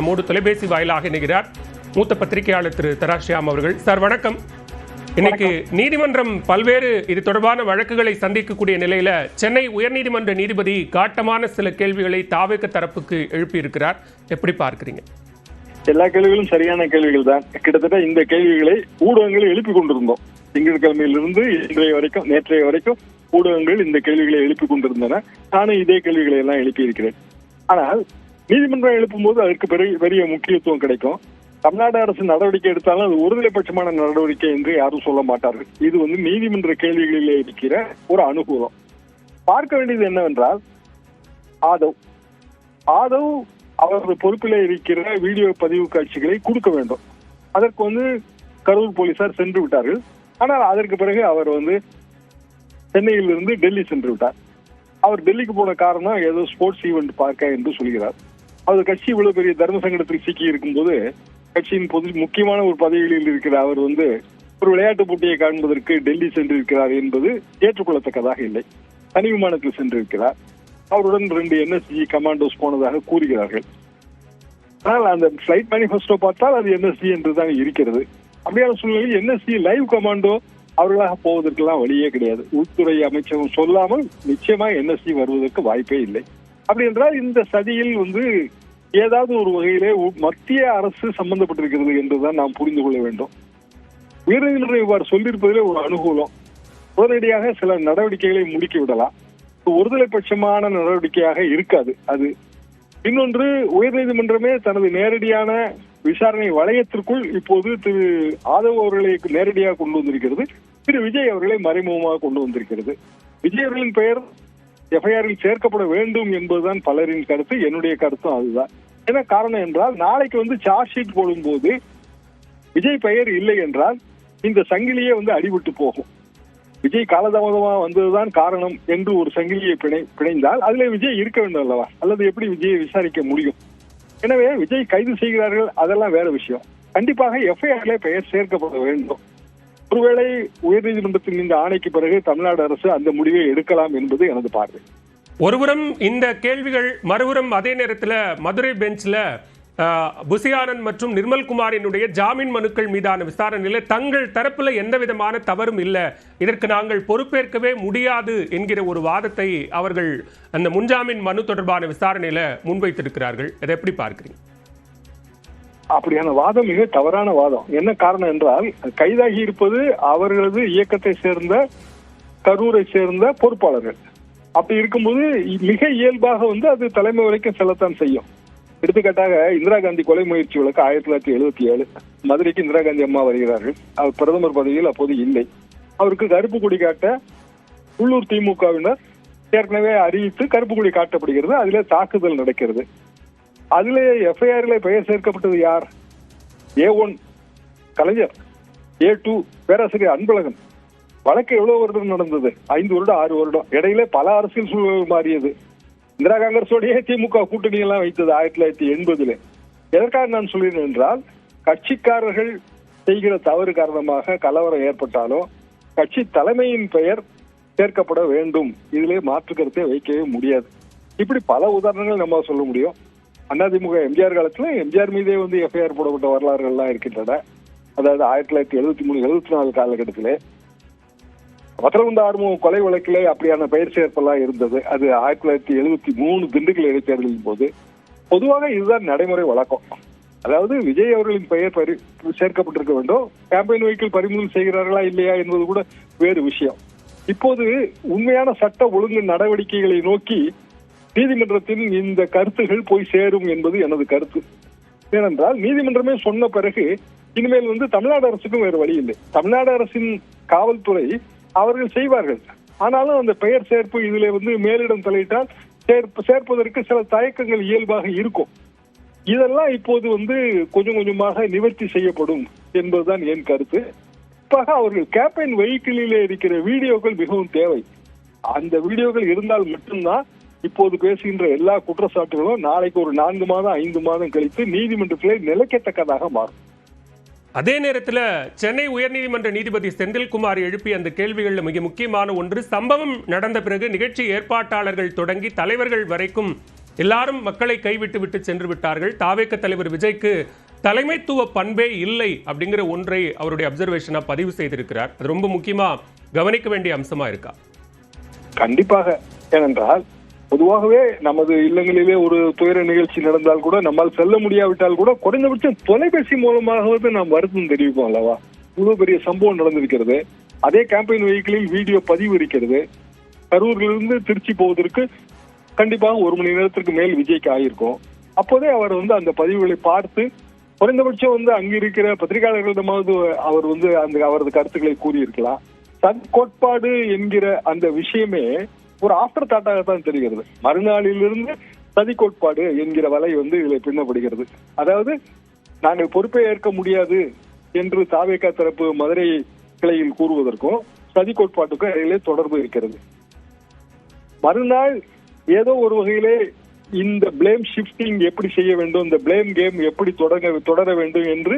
நம்மோடு தொலைபேசி வாயிலாக இணைகிறார் மூத்த பத்திரிகையாளர் திரு தராசியாம் அவர்கள். சார் வணக்கம். இன்னைக்கு நீதிமன்றம் பல்வேறு இது தொடர்பான வழக்குகளை சந்திக்கக்கூடிய நிலையில சென்னை உயர்நீதிமன்ற நீதிபதி காட்டமான சில கேள்விகளை தாவேக தரப்புக்கு எழுப்பியிருக்கிறார். எப்படி பார்க்கிறீங்க? எல்லா கேள்விகளும் சரியான கேள்விகள் தான். கிட்டத்தட்ட இந்த கேள்விகளை ஊடகங்களை எழுப்பிக் கொண்டிருந்தோம். திங்கட்கிழமையிலிருந்து இன்றைய வரைக்கும், நேற்றைய வரைக்கும் ஊடகங்கள் இந்த கேள்விகளை எழுப்பிக் கொண்டிருந்தன. நானும் இதே கேள்விகளை எல்லாம் எழுப்பியிருக்கிறேன். ஆனால் நீதிமன்றம் எழுப்பும் போது அதற்கு பெரிய முக்கியத்துவம் கிடைக்கும். தமிழ்நாடு அரசு நடவடிக்கை எடுத்தாலும் அது ஒருதலைபட்சமான நடவடிக்கை என்று யாரும் சொல்ல மாட்டார்கள். இது நீதிமன்ற கேள்விகளிலே இருக்கிற ஒரு அனுகூலம். பார்க்க வேண்டியது என்னவென்றால், ஆதவ் அவரது பொறுப்பிலே இருக்கிற வீடியோ பதிவு காட்சிகளை கொடுக்க வேண்டும். அதற்கு கரூர் போலீசார் சென்று விட்டார்கள். ஆனால் அதற்கு பிறகு அவர் சென்னையிலிருந்து டெல்லி சென்று விட்டார். அவர் டெல்லிக்கு போன காரணம் ஏதோ ஸ்போர்ட்ஸ் ஈவெண்ட் பார்க்க என்று சொல்கிறார். அவர் கட்சி இவ்வளவு பெரிய தர்ம சங்கடத்தில் சிக்கி இருக்கும் போது கட்சியின் முக்கியமான ஒரு பதவிகளில் இருக்கிற அவர் ஒரு விளையாட்டு போட்டியை காண்பதற்கு டெல்லி சென்றிருக்கிறார் என்பது ஏற்றுக்கொள்ளத்தக்கதாக இல்லை. தனி விமானத்தில் சென்றிருக்கிறார். அவருடன் 2 NSG கமாண்டோஸ் போனதாக கூறுகிறார்கள். ஆனால் அந்த பிளைட் மேனிஃபெஸ்டோ பார்த்தால் அது NSG என்றுதான் இருக்கிறது. அப்படியான சூழ்நிலையில் NSG லைவ் கமாண்டோ அவர்களாக போவதற்கெல்லாம் வழியே கிடையாது. உள்துறை அமைச்சகம் சொல்லாமல் நிச்சயமாக NSG வருவதற்கு வாய்ப்பே இல்லை. அப்படி என்றால் இந்த சதியில் ஏதாவது ஒரு வகையிலே மத்திய அரசு சம்பந்தப்பட்டிருக்கிறது என்றுதான் நாம் புரிந்து கொள்ள வேண்டும். உயர்நீதிமன்றம் இவ்வாறு சொல்லியிருப்பதிலே ஒரு அனுகூலம். உடனடியாக சில நடவடிக்கைகளை முடுக்கி விடலாம். ஒருதலைபட்சமான நடவடிக்கையாக இருக்காது அது. இன்னொன்று, உயர்நீதிமன்றமே தனது நேரடியான விசாரணை வளையத்திற்குள் இப்போது திரு ஆதவ் அவர்களை நேரடியாக கொண்டு வந்திருக்கிறது. திரு விஜய் அவர்களை மறைமுகமாக கொண்டு வந்திருக்கிறது. விஜய் அவர்களின் பெயர் எஃப்ஐஆரில் சேர்க்கப்பட வேண்டும் என்பதுதான் பலரின் கருத்து. என்னுடைய கருத்தும் அதுதான். என்ன காரணம் என்றால், நாளைக்கு சார்ஜ் ஷீட் போடும்போது விஜய் பெயர் இல்லை என்றால் இந்த சங்கிலியே அடிபட்டு போகும். விஜய் காலதாமதமாக வந்ததுதான் காரணம் என்று ஒரு சங்கிலியை பிணைந்தால் அதிலே விஜய் இருக்க வேண்டும் அல்லவா? அல்லது எப்படி விஜயை விசாரிக்க முடியும்? எனவே விஜய் கைது செய்கிறார்கள், அதெல்லாம் வேற விஷயம். கண்டிப்பாக எஃப்ஐஆர்ல பெயர் சேர்க்கப்பட வேண்டும். ஒருவேளை உயர்நீதிமன்றத்தின் இந்த ஆணைக்கு பிறகு தமிழ்நாடு அரசு அந்த முடிவை எடுக்கலாம் என்பது எனது பார்வை. ஒருபுறம் இந்த கேள்விகள், மறுபுறம் அதே நேரத்தில் மதுரை பெஞ்சில் புசி ஆனந்த் மற்றும் நிர்மல்குமாரினுடைய ஜாமீன் மனுக்கள் மீதான விசாரணையில் தங்கள் தரப்புல எந்த விதமான தவறும் இல்லை, இதற்கு நாங்கள் பொறுப்பேற்கவே முடியாது என்கிற ஒரு வாதத்தை அவர்கள் அந்த முன்ஜாமீன் மனு தொடர்பான விசாரணையில முன்வைத்திருக்கிறார்கள். இதை எப்படி பார்க்கிறீங்க? அப்படியான வாதம் மிக தவறான வாதம். என்ன காரணம் என்றால், கைதாகி இருப்பது அவர்களது இயக்கத்தை சேர்ந்த, கரூரை சேர்ந்த பொறுப்பாளர்கள். அப்படி இருக்கும்போது மிக இயல்பாக அது தலைமை வரைக்கும் செல்லத்தான் செய்யும். எடுத்துக்காட்டாக இந்திரா காந்தி கொலை முயற்சி வழக்கு 1977. மதுரைக்கு இந்திரா காந்தி அம்மா வருகிறார்கள். அவர் பிரதமர் பதவியில் அப்போது இல்லை. அவருக்கு கருப்பு கொடி காட்ட உள்ளூர் திமுகவினர் ஏற்கனவே அறிவித்து கருப்பு கொடி காட்டப்படுகிறது. அதிலே தாக்குதல் நடக்கிறது. அதிலே எஃப்ஐஆர்ல பெயர் சேர்க்கப்பட்டது யார்? A1 கலைஞர், A2 பேராசிரியர் அன்பழகன். வழக்கு எவ்வளவு வருடம் நடந்தது? 5 வருடம் 6 வருடம். இடையில பல அரசியல் சூழல் மாறியது. இந்திரா காங்கிரஸோடைய திமுக கூட்டணி எல்லாம் வைத்தது 1980. எதற்காக நான் சொல்கிறேன் என்றால், கட்சிக்காரர்கள் செய்கிற தவறு காரணமாக கலவரம் ஏற்பட்டாலும் கட்சி தலைமையின் பெயர் சேர்க்கப்பட வேண்டும். இதிலே மாற்று கருத்தை வைக்கவே முடியாது. இப்படி பல உதாரணங்கள் நம்ம சொல்ல முடியும். அதிமுக எம்ஜிஆர் காலத்துல எம்ஜிஆர் மீதே எஃப்ஐஆர் போடப்பட்ட வரலாறுகள் எல்லாம் இருக்கின்றன. அதாவது 1973-74 காலகட்டத்திலே வத்தலகுண்டு ஆறுமுகம் கொலை வழக்கிலே அப்படியான பெயர் சேர்ப்பெல்லாம் இருந்தது. அது 1973 திண்டுக்கல் இடைத்தேர்தலின் போது. பொதுவாக இதுதான் நடைமுறை வழக்கம். அதாவது விஜய் அவர்களின் பெயர் சேர்க்கப்பட்டிருக்க வேண்டும். கேம்பெயின் வெஹிக்கிள் பறிமுதல் செய்கிறார்களா இல்லையா என்பது கூட வேறு விஷயம். இப்போது உண்மையான சட்ட ஒழுங்கு நடவடிக்கைகளை நோக்கி நீதிமன்றத்தின் இந்த கருத்துகள் போய் சேரும் என்பது எனது கருத்து. ஏனென்றால் நீதிமன்றமே சொன்ன பிறகு இனிமேல் தமிழ்நாடு அரசுக்கும் வேறு வழி இல்லை. தமிழ்நாடு அரசின் காவல்துறை அவர்கள் செய்வார்கள். ஆனாலும் அந்த பெயர் சேர்ப்பு இதிலே மேலிடம் தலையிட்டால் சேர்ப்பதற்கு சில தயக்கங்கள் இயல்பாக இருக்கும். இதெல்லாம் இப்போது கொஞ்சம் கொஞ்சமாக நிவர்த்தி செய்யப்படும் என்பதுதான் என் கருத்து. குறிப்பாக அவர்கள் கேம்பெயின் வெஹிக்கிளிலே இருக்கிற வீடியோக்கள் மிகவும் தேவை. அந்த வீடியோக்கள் இருந்தால் மட்டும்தான் இப்போது பேசுகின்ற எல்லா குற்றச்சாட்டுகளும் நாளைக்கு ஒரு 4 மாதம் 5 மாதம் கழித்து நீதிமன்றத்திலே நிலைக்கத்தக்கதாக மாறும். அதே நேரத்தில் சென்னை உயர்நீதிமன்ற நீதிபதி செந்தில்குமார் எழுப்பிய அந்த கேள்விகளில் மிக முக்கியமான ஒன்று, சம்பவம் நடந்த பிறகு நிகழ்ச்சி ஏற்பாட்டாளர்கள் தொடங்கி தலைவர்கள் வரைக்கும் எல்லாரும் மக்களை கைவிட்டு விட்டு சென்று விட்டார்கள். தாவேக தலைவர் விஜய்க்கு தலைமைத்துவ பண்பே இல்லை அப்படிங்கிற ஒன்றை அவருடைய அப்சர்வேஷனா பதிவு செய்திருக்கிறார். அது ரொம்ப முக்கியமா கவனிக்க வேண்டிய அம்சமா இருக்கா? கண்டிப்பாக. ஏனென்றால் பொதுவாகவே நமது இல்லங்களிலே ஒரு துயர நிகழ்ச்சி நடந்தால் கூட நம்மால் செல்ல முடியாவிட்டால் கூட குறைந்தபட்சம் தொலைபேசி மூலமாகவது நாம் வருத்தம் தெரிவிப்போம் அல்லவா? இவ்வளவு பெரிய சம்பவம் நடந்திருக்கிறது. அதே கேம்பெயின் வெஹிக்கிளில் வீடியோ பதிவு இருக்கிறது. கரூரிலிருந்து திருச்சி போவதற்கு கண்டிப்பாக 1 மணி நேரத்திற்கு மேல் விஜய்க்கு ஆயிருக்கும். அப்போதே அவர் அந்த பதிவுகளை பார்த்து குறைந்தபட்சம் அங்கு இருக்கிற பத்திரிகையாளர்களிடமாவது அவர் அவரது கருத்துக்களை கூறியிருக்கலாம். கோட்பாடு என்கிற அந்த விஷயமே ஒரு ஆஃப்டர் தாட்டாகத்தான் தெரிகிறது. மறுநாளிலிருந்து சதி கோட்பாடு என்கிற வலை இதில் பின்னப்படுகிறது. அதாவது நாங்கள் பொறுப்பை ஏற்க முடியாது என்று தாவேகா தரப்பு மதுரை கிளையில் கூறுவதற்கும் சதி கோட்பாட்டுக்கும் இடையிலே தொடர்பு இருக்கிறது. மறுநாள் ஏதோ ஒரு வகையிலே இந்த பிளேம் ஷிஃப்டிங் எப்படி செய்ய வேண்டும், இந்த பிளேம் கேம் எப்படி தொடர வேண்டும் என்று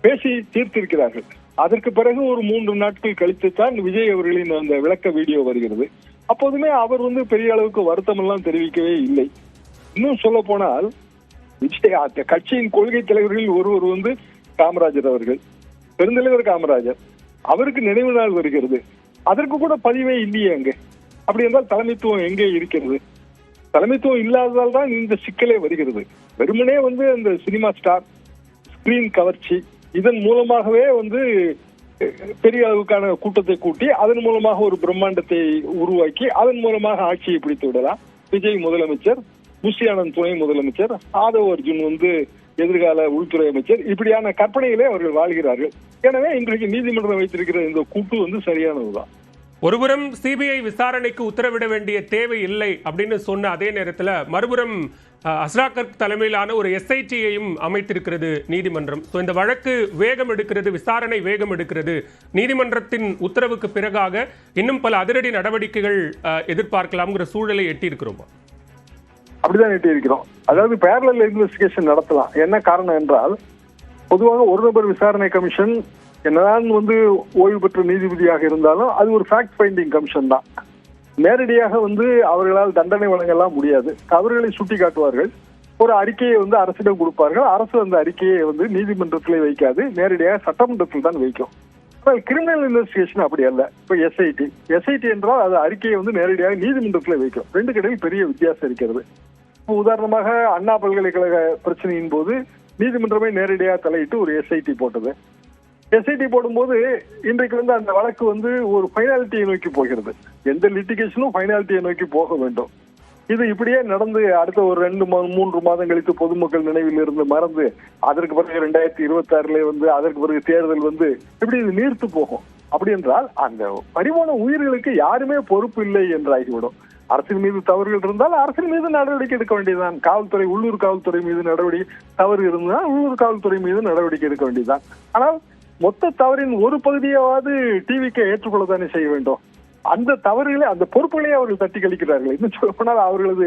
பேசி தீர்த்திருக்கிறார்கள். அதற்கு பிறகு ஒரு 3 நாட்கள் கழித்து தான் விஜய் அவர்களின் அந்த விளக்க வீடியோ வருகிறது. அப்போதுமே அவர் பெரிய அளவுக்கு வருத்தம் எல்லாம் தெரிவிக்கவே இல்லை. இன்னும் சொல்ல போனால் விஜய் அந்த கட்சியின் கொள்கை தலைவர்கள் ஒருவர் காமராஜர் அவர்கள், பெருந்தலைவர் காமராஜர், அவருக்கு நினைவு நாள் வருகிறது. அதற்கு கூட பதிவே இல்லையே அங்கே. அப்படி என்றால் தலைமைத்துவம் எங்கே இருக்கிறது? தலைமைத்துவம் இல்லாததால் தான் இந்த சிக்கலே வருகிறது. வெறுமனே அந்த சினிமா ஸ்டார், ஸ்கிரீன் கவர்ச்சி, இதன் மூலமாகவே பெரிய அளவுக்கான கூட்டத்தை கூட்டி அதன் மூலமாக ஒரு பிரம்மாண்டத்தை உருவாக்கி அதன் மூலமாக ஆட்சியை பிடித்து விடலாம். விஜய் முதலமைச்சர், புஷி ஆனந்த் துணை முதலமைச்சர், ஆதவ் அர்ஜுன் எதிர்கால உள்துறை அமைச்சர், இப்படியான கற்பனையிலே அவர்கள் வாழ்கிறார்கள். எனவே இன்றைக்கு நீதிமன்றம் வைத்திருக்கிற இந்த கூட்டு சரியானதுதான். ஒருபுறம் சிபிஐ விசாரணைக்கு உத்தரவிட வேண்டிய தேவை இல்லை அப்படின்னு சொன்ன அதே நேரத்தில் மறுபுறம் அஸ்ராகர்க் தலைமையிலான ஒரு எஸ்ஐடியையும் அமைத்திருக்கிறது நீதிமன்றம். ஸோ இந்த வழக்கு வேகம் எடுக்கிறது, விசாரணை வேகம் எடுக்கிறது. நீதிமன்றத்தின் உத்தரவுக்கு பிறகாக இன்னும் பல அதிரடி நடவடிக்கைகள் எதிர்பார்க்கலாம்ங்கிற சூழலை எட்டியிருக்கிறோமா? அப்படிதான் எட்டியிருக்கிறோம். அதாவது பேரலல் இன்வெஸ்டிகேஷன் நடத்தலாம். என்ன காரணம் என்றால், பொதுவாக ஒரு நபர் விசாரணை கமிஷன் என்னதான் ஓய்வு பெற்ற நீதிபதியாக இருந்தாலும் அது ஒரு ஃபேக்ட் ஃபைண்டிங் கமிஷன் தான். நேரடியாக அவர்களால் தண்டனை வழங்கலாம் முடியாது. அவர்களை சுட்டி காட்டுவார்கள், ஒரு அறிக்கையை அரசிடம் கொடுப்பார்கள். அரசு அந்த அறிக்கையை நீதிமன்றத்திலே வைக்காது, நேரடியாக சட்டமன்றத்தில் தான் வைக்கும். ஆனால் கிரிமினல் இன்வெஸ்டிகேஷன் அப்படி அல்ல. இப்போ எஸ்ஐடி என்றால் அது அறிக்கையை நேரடியாக நீதிமன்றத்திலே வைக்கும். 2 இடையில் பெரிய வித்தியாசம் இருக்கிறது. இப்போ உதாரணமாக அண்ணா பல்கலைக்கழக பிரச்சனையின் போது நீதிமன்றமே நேரடியாக தலையிட்டு ஒரு எஸ்ஐடி போட்டது. எஸ்ஐடி போடும்போது இன்றைக்கு அந்த வழக்கு ஒரு ஃபைனாலிட்டியை நோக்கி போகிறது. எந்த லிட்டிகேஷனும் ஃபைனாலிட்டியை நோக்கி போக வேண்டும். இது இப்படியே நடந்து அடுத்த ஒரு 2-3 மாதம் கழித்து பொதுமக்கள் நினைவில் இருந்து மறந்து அதற்கு பிறகு 2026 அதற்கு பிறகு தேர்தல் இப்படி இது நீர்த்து போகும். அப்படி என்றால் அந்த பறிபோன உயிர்களுக்கு யாருமே பொறுப்பு இல்லை என்றாகிவிடும். அரசின் மீது தவறுகள் இருந்தால் அரசின் மீது நடவடிக்கை எடுக்க வேண்டியதுதான். காவல்துறை, உள்ளூர் காவல்துறை மீது நடவடிக்கை தவறு இருந்தால் உள்ளூர் காவல்துறை மீது நடவடிக்கை எடுக்க வேண்டியதுதான். ஆனால் மொத்த தவறின் ஒரு பகுதியாவது டிவிக்கு ஏற்றுக்கொள்ளத்தானே செய்ய வேண்டும். அந்த தவறுகளை, அந்த பொறுப்புகளையே அவர்கள் தட்டி கழிக்கிறார்கள். இன்னும் சொல்ல போனால் அவர்களது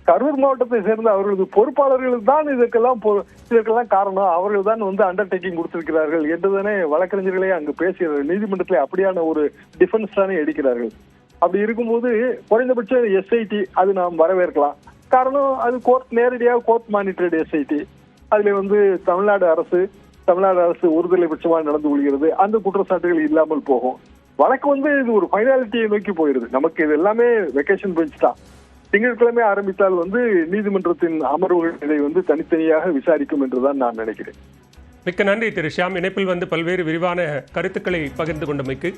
கரூர் மாவட்டத்தை சேர்ந்த அவர்களது பொறுப்பாளர்கள் தான் இதற்கெல்லாம் காரணம். அவர்கள் தான் அண்டர்டேக்கிங் கொடுத்திருக்கிறார்கள் என்றுதானே வழக்கறிஞர்களே அங்கு பேசுகிறார்கள். நீதிமன்றத்தில் அப்படியான ஒரு டிஃபென்ஸ் தானே எடுக்கிறார்கள். அப்படி இருக்கும்போது குறைந்தபட்சம் எஸ்ஐடி அது நாம் வரவேற்கலாம். காரணம் அது நேரடியாக கோர்ட் மானிட்டர்டு எஸ்ஐடி. அதுல தமிழ்நாடு அரசு ஒருதலை பட்சமாக நடந்து கொள்கிறது. அந்த குற்றச்சாட்டுகள் இல்லாமல் போகும். வழக்கு இது ஒரு ஃபைனாலிட்டியை நோக்கி போயிருது. நமக்கு இது எல்லாமே வெக்கேஷன் பெஞ்ச் தான். திங்கட்கிழமை ஆரம்பித்தால் நீதிமன்றத்தின் அமர்வுகள் இதை தனித்தனியாக விசாரிக்கும் என்றுதான் நான் நினைக்கிறேன். மிக்க நன்றி திரு ஷியாம். இணைப்பில் பல்வேறு விரிவான கருத்துக்களை பகிர்ந்து கொண்டமைக்கு.